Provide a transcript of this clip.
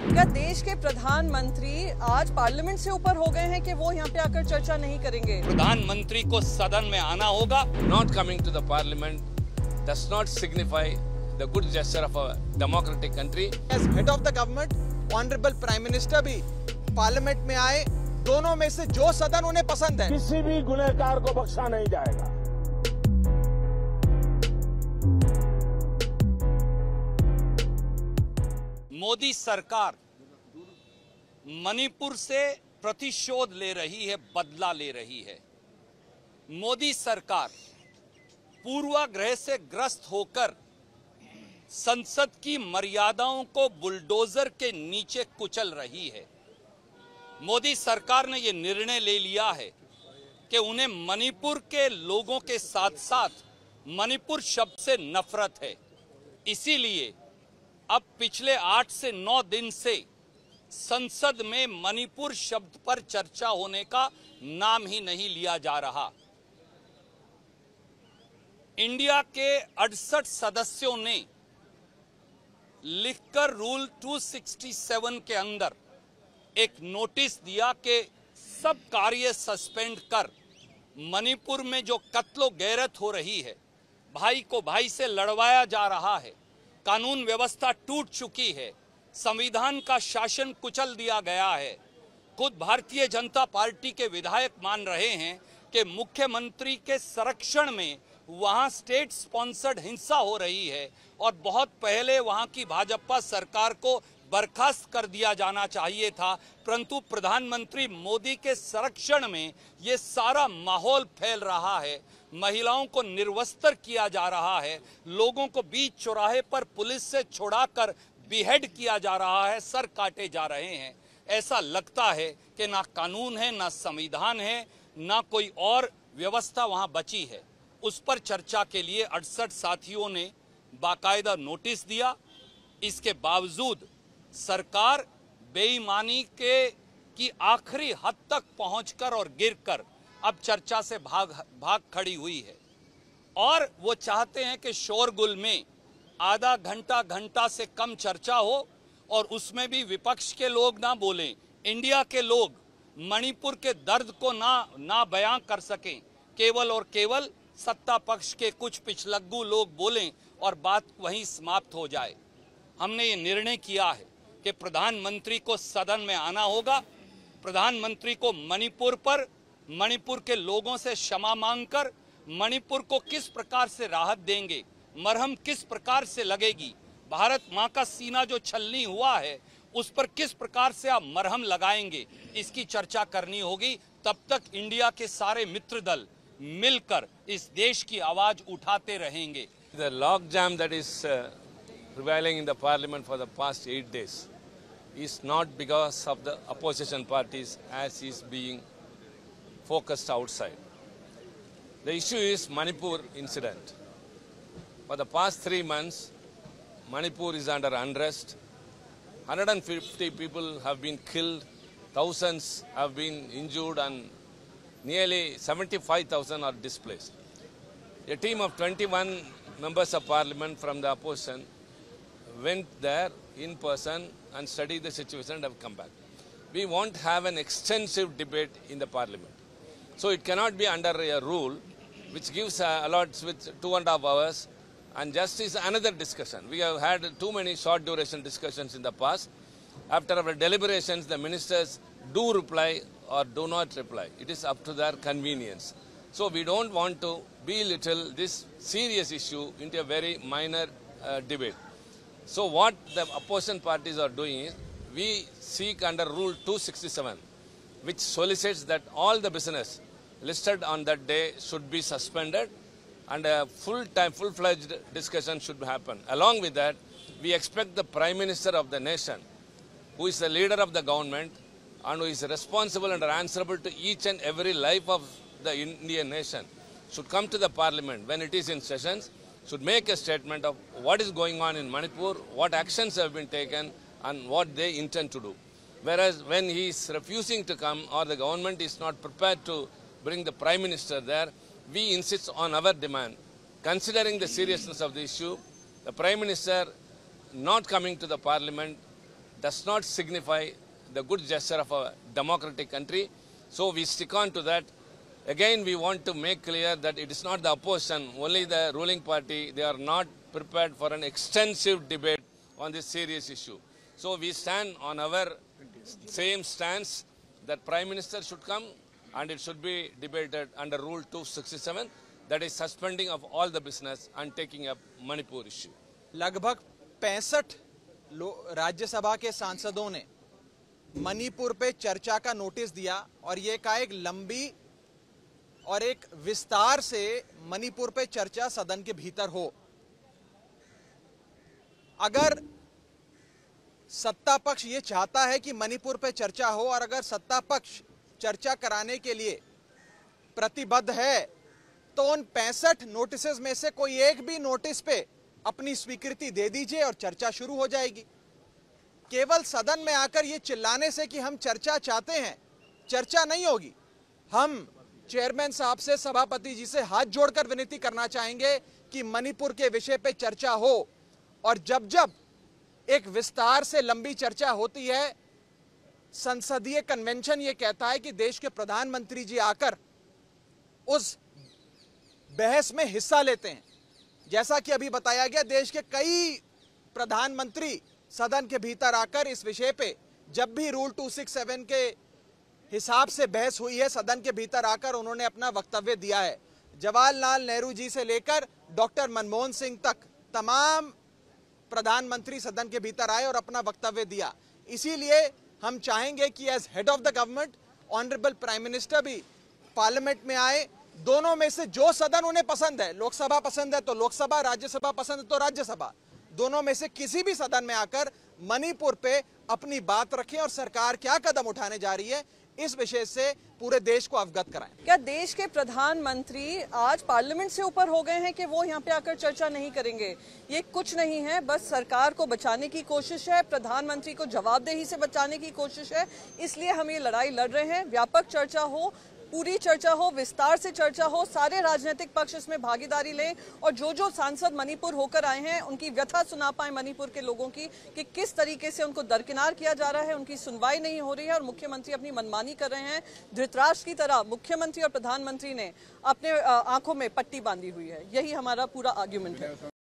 क्या देश के प्रधानमंत्री आज पार्लियामेंट से ऊपर हो गए हैं कि वो यहाँ पे आकर चर्चा नहीं करेंगे? प्रधानमंत्री को सदन में आना होगा। Not coming to the parliament does not signify the good gesture of a democratic country. As head of the government, honorable Prime Minister भी पार्लियामेंट में आए, दोनों में से जो सदन उन्हें पसंद है। किसी भी गुनहगार को बख्शा नहीं जाएगा। मोदी सरकार मणिपुर से प्रतिशोध ले रही है, बदला ले रही है। मोदी सरकार पूर्वाग्रह से ग्रस्त होकर संसद की मर्यादाओं को बुलडोजर के नीचे कुचल रही है। मोदी सरकार ने यह निर्णय ले लिया है कि उन्हें मणिपुर के लोगों के साथ साथ मणिपुर शब्द से नफरत है। इसीलिए अब पिछले 8 से 9 दिन से संसद में मणिपुर शब्द पर चर्चा होने का नाम ही नहीं लिया जा रहा। इंडिया के 68 सदस्यों ने लिखकर रूल 267 के अंदर एक नोटिस दिया कि सब कार्य सस्पेंड कर, मणिपुर में जो कत्लो गैरत हो रही है, भाई को भाई से लड़वाया जा रहा है, कानून व्यवस्था टूट चुकी है, संविधान का शासन कुचल दिया गया है। खुद भारतीय जनता पार्टी के विधायक मान रहे हैं कि मुख्यमंत्री के संरक्षण में वहां स्टेट स्पॉन्सर्ड हिंसा हो रही है और बहुत पहले वहां की भाजपा सरकार को बर्खास्त कर दिया जाना चाहिए था, परंतु प्रधानमंत्री मोदी के संरक्षण में ये सारा माहौल फैल रहा है। महिलाओं को निर्वस्त्र किया जा रहा है, लोगों को बीच चौराहे पर पुलिस से छुड़ाकर बिहेड किया जा रहा है, सर काटे जा रहे हैं। ऐसा लगता है कि ना कानून है, ना संविधान है, ना कोई और व्यवस्था वहां बची है। उस पर चर्चा के लिए 68 साथियों ने बाकायदा नोटिस दिया। इसके बावजूद सरकार बेईमानी की आखिरी हद तक पहुंचकर और गिरकर अब चर्चा से भाग खड़ी हुई है और वो चाहते हैं कि शोरगुल में आधा घंटा से कम चर्चा हो और उसमें भी विपक्ष के लोग ना बोलें, इंडिया के लोग मणिपुर के दर्द को ना बयां कर सकें, केवल और केवल सत्ता पक्ष के कुछ पिछलग्गू लोग बोलें और बात वहीं समाप्त हो जाए। हमने ये निर्णय किया है कि प्रधानमंत्री को सदन में आना होगा। प्रधानमंत्री को मणिपुर के लोगों से क्षमा मांगकर मणिपुर को किस प्रकार से राहत देंगे, मरहम किस प्रकार से लगेगी, भारत मां का सीना जो छलनी हुआ है उस पर किस प्रकार से आप मरहम लगाएंगे, इसकी चर्चा करनी होगी। तब तक इंडिया के सारे मित्र दल मिलकर इस देश की आवाज उठाते रहेंगे। The logjam that is prevailing in the parliament for the past 8 days is not because of the opposition parties as is being focused outside. The issue is Manipur incident. For the past 3 months, Manipur is under unrest. 150 people have been killed, thousands have been injured and nearly 75,000 are displaced. A team of 21 members of parliament from the opposition went there in person and studied the situation and have come back. We won't have an extensive debate in the parliament. So it cannot be under a rule which gives allots with 2.5 hours and just is another discussion. We have had too many short duration discussions in the past. After our deliberations, the ministers do reply or do not reply. It is up to their convenience. So we don't want to belittle this serious issue into a very minor debate. So what the opposition parties are doing is, we seek under Rule 267, which solicits that all the business listed on that day should be suspended and a full-fledged discussion should happen. Along with that, we expect the Prime Minister of the nation, who is the leader of the government and who is responsible and answerable to each and every life of the Indian nation, should come to the parliament when it is in sessions, should make a statement of what is going on in Manipur, what actions have been taken and what they intend to do. Whereas when he is refusing to come or the government is not prepared to bring the Prime Minister there, we insist on our demand. Considering the seriousness of the issue, the Prime Minister not coming to the Parliament does not signify the good gesture of a democratic country. So we stick on to that. Again, we want to make clear that it is not the opposition, only the ruling party. They are not prepared for an extensive debate on this serious issue. So we stand on our same stance that Prime Minister should come and it should be debated under Rule 267, that is suspending of all the business and taking up Manipur issue. लगभग 65 राज्यसभा के सांसदों ने मणिपुर पे चर्चा का notice दिया और ये कहा एक लंबी और एक विस्तार से मणिपुर पे चर्चा सदन के भीतर हो। अगर सत्ता पक्ष ये चाहता है कि मणिपुर पे चर्चा हो और अगर सत्ता पक्ष चर्चा कराने के लिए प्रतिबद्ध है तो उन 65 नोटिसेस में से कोई एक भी नोटिस पे अपनी स्वीकृति दे दीजिए और चर्चा शुरू हो जाएगी। केवल सदन में आकर ये चिल्लाने से कि हम चर्चा चाहते हैं, चर्चा नहीं होगी। हम चेयरमैन साहब से, सभापति जी से हाथ जोड़कर विनती करना चाहेंगे कि मणिपुर के विषय पे चर्चा हो और जब जब एक विस्तार से लंबी चर्चा होती है, संसदीय कन्वेंशन ये कहता है कि देश के प्रधानमंत्री जी आकर उस बहस में हिस्सा लेते हैं। जैसा कि अभी बताया गया, देश के कई प्रधानमंत्री सदन के भीतर आकर इस विषय पे जब भी रूल 267 के हिसाब से बहस हुई है, सदन के भीतर आकर उन्होंने अपना वक्तव्य दिया है। जवाहरलाल नेहरू जी से लेकर डॉक्टर मनमोहन सिंह तक तमाम प्रधानमंत्री सदन के भीतर आए और अपना वक्तव्य दिया। इसीलिए हम चाहेंगे कि as head of the government honourable prime minister भी पार्लियामेंट में आए। दोनों में से जो सदन उन्हें पसंद है, लोकसभा पसंद है तो लोकसभा, राज्यसभा पसंद है तो राज्यसभा, दोनों में से किसी भी सदन में आकर मणिपुर पे अपनी बात रखें और सरकार क्या कदम उठाने जा रही है इस विषय से पूरे देश को अवगत कराएं। क्या देश के प्रधानमंत्री आज पार्लियामेंट से ऊपर हो गए हैं कि वो यहाँ पे आकर चर्चा नहीं करेंगे? ये कुछ नहीं है, बस सरकार को बचाने की कोशिश है, प्रधानमंत्री को जवाबदेही से बचाने की कोशिश है। इसलिए हम ये लड़ाई लड़ रहे हैं। व्यापक चर्चा हो, पूरी चर्चा हो, विस्तार से चर्चा हो, सारे राजनीतिक पक्ष इसमें भागीदारी लें और जो जो सांसद मणिपुर होकर आए हैं उनकी व्यथा सुना पाए मणिपुर के लोगों की कि किस तरीके से उनको दरकिनार किया जा रहा है, उनकी सुनवाई नहीं हो रही है और मुख्यमंत्री अपनी मनमानी कर रहे हैं। धृतराष्ट्र की तरह मुख्यमंत्री और प्रधानमंत्री ने अपने आंखों में पट्टी बांधी हुई है। यही हमारा पूरा आर्ग्यूमेंट है।